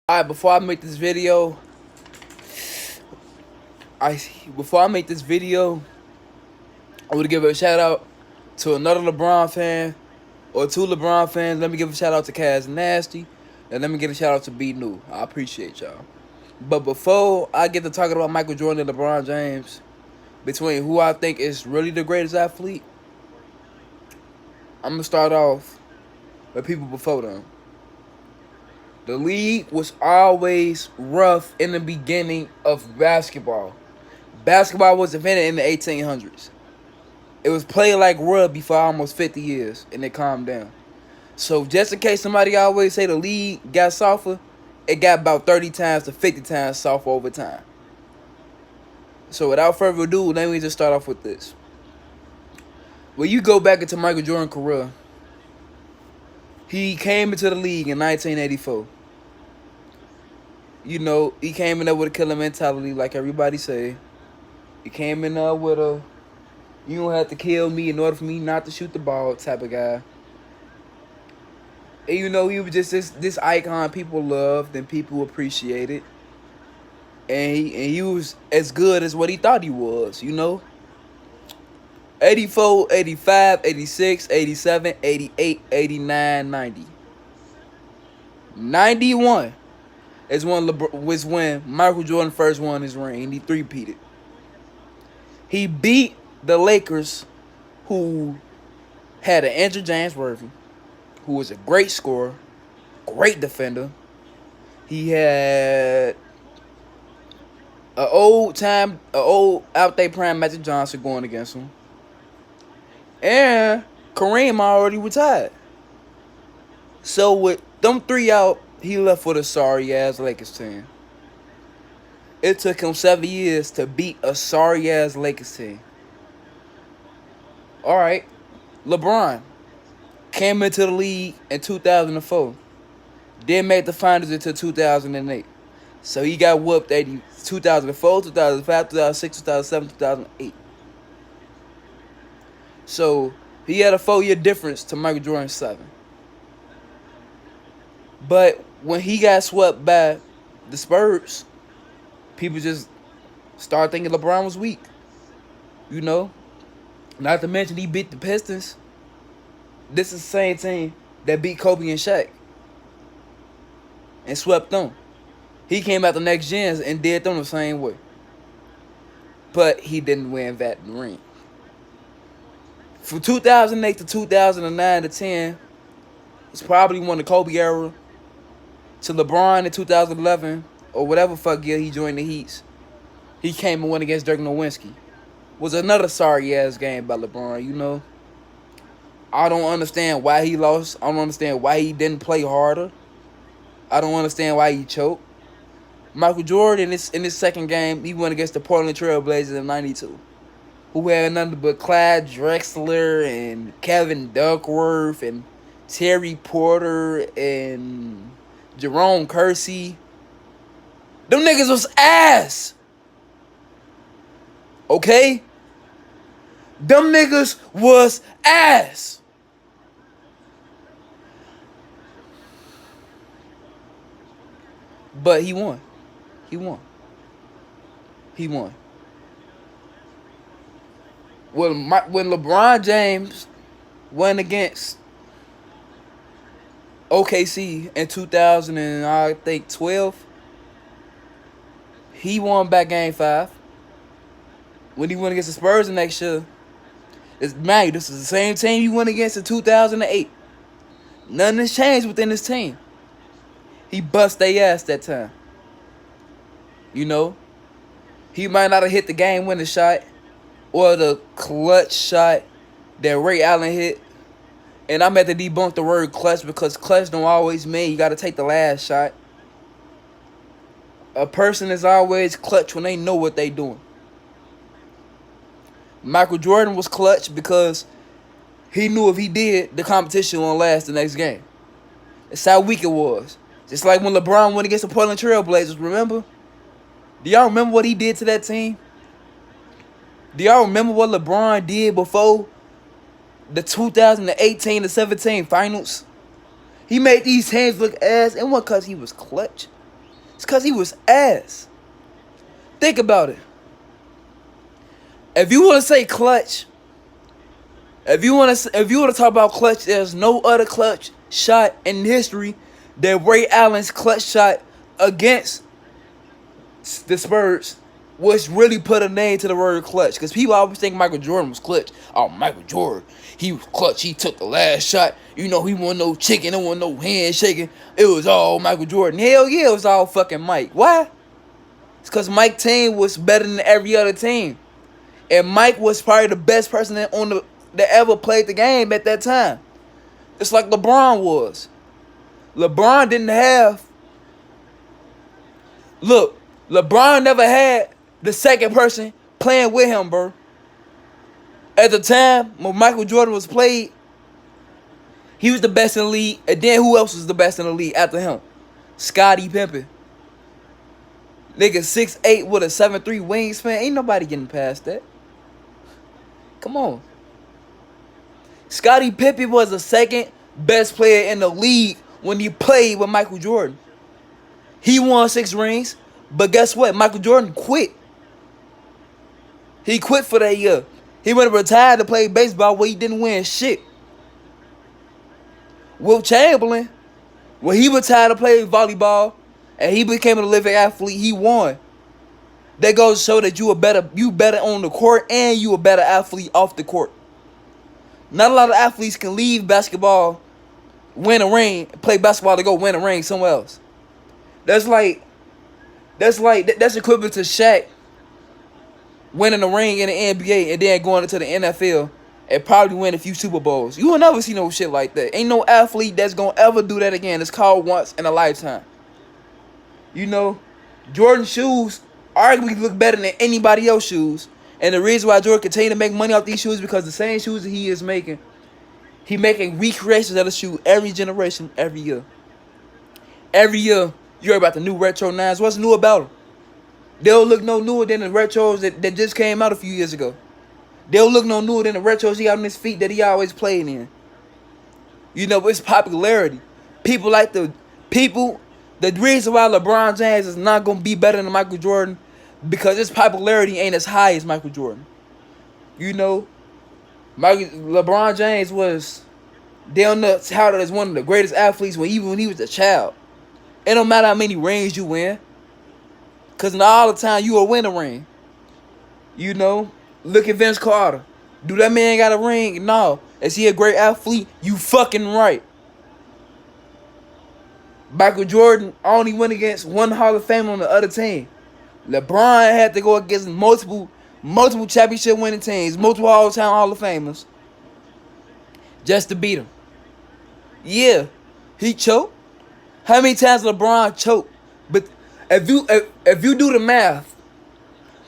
Alright, before I make this video, I before I make this video, I want to give a shout out to another LeBron fan or two LeBron fans. Let me give a shout out to Kaz Nasty, and let me give a shout out to B New. I appreciate y'all. But before I get to talking about Michael Jordan and LeBron James, between who I think is really the greatest athlete, I'm gonna start off with people before them. The league was always rough in the beginning of basketball. Basketball was invented in the 1800s. It was played like rugby for almost 50 years, and it calmed down. So just in case somebody always say the league got softer, it got about 30 times to 50 times softer over time. So without further ado, let me just start off with this. When you go back into Michael Jordan's career, he came into the league in 1984. You know, he came in there with a killer mentality, like everybody say. He came in there with a, you don't have to kill me in order for me not to shoot the ball type of guy. And you know, he was just this icon people loved and people appreciated. And he was as good as what he thought he was, you know. 84, 85, 86, 87, 88, 89, 90. 91 was when Michael Jordan first won his ring, and he three-peated. He beat the Lakers, who had an injured James Worthy, who was a great scorer, great defender. He had an old out there prime Magic Johnson going against him. And Kareem already retired. So with them three out, he left with a sorry-ass Lakers team. It took him 7 years to beat a sorry-ass Lakers team. All right, LeBron came into the league in 2004. Then made the finals until 2008. So he got whooped 2004, 2005, 2006, 2007, 2008. So he had a 4-year difference to Michael Jordan's 7. But when he got swept by the Spurs, people just started thinking LeBron was weak. You know? Not to mention he beat the Pistons. This is the same team that beat Kobe and Shaq and swept them. He came out the next gens and did them the same way. But he didn't win that ring. From 2008 to 2009 to 10, it's probably one of the Kobe era. To LeBron in 2011, or whatever fuck year he joined the Heats, he came and went against Dirk Nowitzki. Was another sorry-ass game by LeBron, you know. I don't understand why he lost. I don't understand why he didn't play harder. I don't understand why he choked. Michael Jordan, in his second game, he went against the Portland Trail Blazers in '92, who had nothing but Clyde Drexler and Kevin Duckworth and Terry Porter and Jerome Kersey. Them niggas was ass. Okay? Them niggas was ass. But he won. He won. He won. When LeBron James went against OKC in 2012, he won back game 5. When he went against the Spurs the next year, this is the same team he went against in 2008. Nothing has changed within this team. He bust their ass that time. You know, he might not have hit the game-winning shot or the clutch shot that Ray Allen hit. And I'm at to debunk the word clutch because clutch don't always mean you got to take the last shot. A person is always clutch when they know what they doing. Michael Jordan was clutch because he knew if he did, the competition won't last the next game. That's how weak it was. Just like when LeBron went against the Portland Trail Blazers, remember? Do y'all remember what he did to that team? Do y'all remember what LeBron did before the 2018 to 17 finals? He made these teams look ass, and one because he was clutch. It's because he was ass. Think about it. If you want to say clutch, if you want to talk about clutch, there's no other clutch shot in history than Ray Allen's clutch shot against the Spurs, which really put a name to the word clutch. Because people always think Michael Jordan was clutch. Oh, Michael Jordan, he was clutch. He took the last shot. You know, he wasn't no chicken. There wasn't no handshaking. It was all Michael Jordan. Hell yeah, it was all fucking Mike. Why? It's because Mike's team was better than every other team. And Mike was probably the best person that ever played the game at that time. It's like LeBron was. LeBron didn't have... Look, LeBron never had the second person playing with him, bro. At the time when Michael Jordan was played, he was the best in the league. And then who else was the best in the league after him? Scottie Pippen. Nigga 6'8" with a 7'3" wingspan. Ain't nobody getting past that. Come on. Scottie Pippen was the second best player in the league when he played with Michael Jordan. He won 6 rings, but guess what? Michael Jordan quit. He quit for that year. He went and retired to play baseball where he didn't win shit. Wilt Chamberlain, when he retired to play volleyball and he became an Olympic athlete, he won. That goes to show that you better on the court and you a better athlete off the court. Not a lot of athletes can leave basketball, win a ring, play basketball to go win a ring somewhere else. That's equivalent to Shaq winning a ring in the NBA and then going into the NFL and probably win a few Super Bowls. You will never see no shit like that. Ain't no athlete that's gonna ever do that again. It's called once in a lifetime. You know, Jordan's shoes arguably look better than anybody else's shoes. And the reason why Jordan continue to make money off these shoes is because the same shoes that he is making, he making recreations of the shoe every generation, every year. Every year, you hear about the new Retro 9s. What's new about them? They don't look no newer than the retros that just came out a few years ago. They don't look no newer than the retros he got on his feet that he always played in. You know, it's popularity. The reason why LeBron James is not going to be better than Michael Jordan because his popularity ain't as high as Michael Jordan. You know, LeBron James was down the touted as one of the greatest athletes even when he was a child. It don't matter how many rings you win. Because not all the time you will win a ring. You know, look at Vince Carter. Do that man got a ring? No. Is he a great athlete? You fucking right. Michael Jordan only went against one Hall of Famer on the other team. LeBron had to go against multiple championship winning teams, multiple all-time Hall of Famers, just to beat him. Yeah, he choked. How many times LeBron choked? But if you do the math,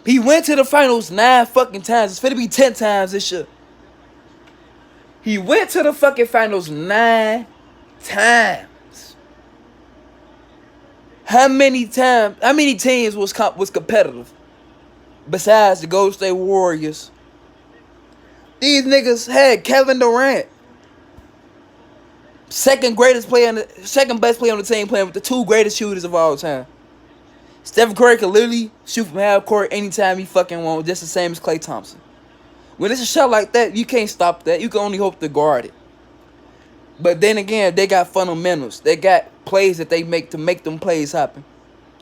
he went to the finals 9 fucking times. It's finna be 10 times this year. He went to the fucking finals 9 times. How many teams was competitive besides the Golden State Warriors? These niggas had Kevin Durant, second best player on the team, playing with the 2 greatest shooters of all time. Stephen Curry could literally shoot from half court anytime he fucking wants, just the same as Klay Thompson. When it's a shot like that, you can't stop that. You can only hope to guard it. But then again, they got fundamentals. They got plays that they make to make them plays happen.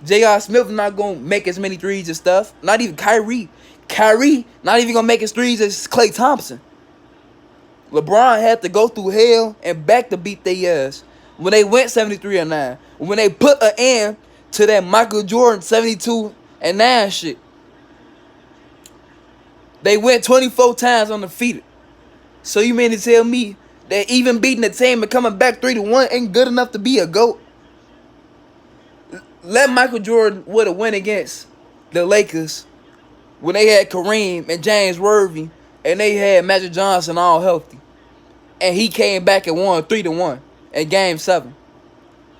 J.R. Smith not going to make as many threes and stuff. Not even Kyrie. Kyrie not even going to make his threes as Klay Thompson. LeBron had to go through hell and back to beat their ass. When they went 73-9. When they put an end to that Michael Jordan 72-9 shit. They went 24 times undefeated. So you mean to tell me that even beating the team and coming back 3-1 ain't good enough to be a GOAT? Let Michael Jordan would have went against the Lakers when they had Kareem and James Worthy and they had Magic Johnson all healthy. And he came back and won 3-1 in Game 7.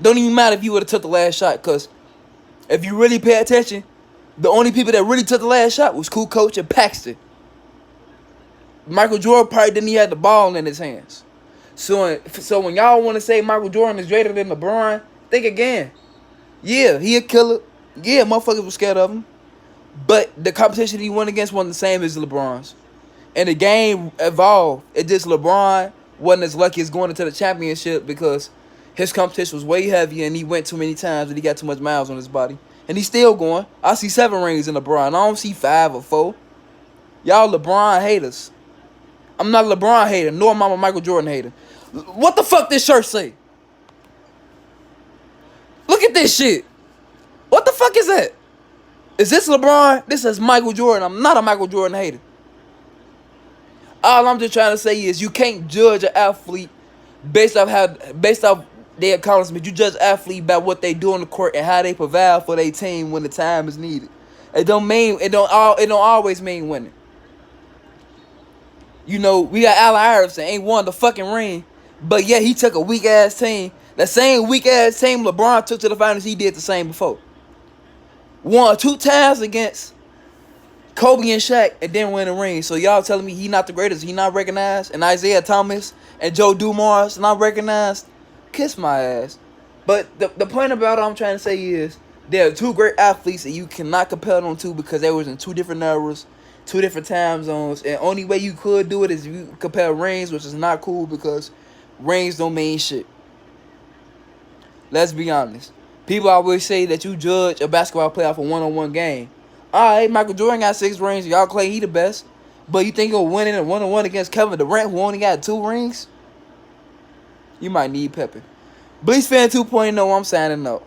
Don't even matter if you would have took the last shot, because if you really pay attention, the only people that really took the last shot was Kukoc and Paxton. Michael Jordan probably didn't even have the ball in his hands. So when y'all want to say Michael Jordan is greater than LeBron, think again. Yeah, he a killer. Yeah, motherfuckers was scared of him. But the competition he went against wasn't the same as LeBron's. And the game evolved. It just LeBron wasn't as lucky as going into the championship because his competition was way heavier and he went too many times and he got too much miles on his body. And he's still going. I see 7 rings in LeBron. I don't see 5 or 4. Y'all LeBron haters. I'm not a LeBron hater, nor am I a Michael Jordan hater. What the fuck this shirt say? Look at this shit. What the fuck is that? Is this LeBron? This is Michael Jordan. I'm not a Michael Jordan hater. All I'm just trying to say is you can't judge an athlete based off their accomplishments. You judge athlete by what they do on the court and how they provide for their team when the time is needed. It don't always mean winning. You know, we got Allen Iverson ain't won the fucking ring, but yeah, he took a weak ass team. That same weak ass team LeBron took to the finals, he did the same before. Won 2 times against Kobe and Shaq and didn't win a ring. So y'all telling me he not the greatest, he not recognized, and Isaiah Thomas and Joe Dumars not recognized? Kiss my ass. But the point about it I'm trying to say is there are 2 great athletes and you cannot compare them to because they was in 2 different eras, 2 different time zones, and only way you could do it is if you compare rings, which is not cool because rings don't mean shit. Let's be honest. People always say that you judge a basketball player for one-on-one game. Alright, Michael Jordan got 6 rings. Y'all claim he the best. But you think he'll win in a one-on-one against Kevin Durant, who only got 2 rings? You might need Pepe. Bleach Fan 2.0, I'm signing up.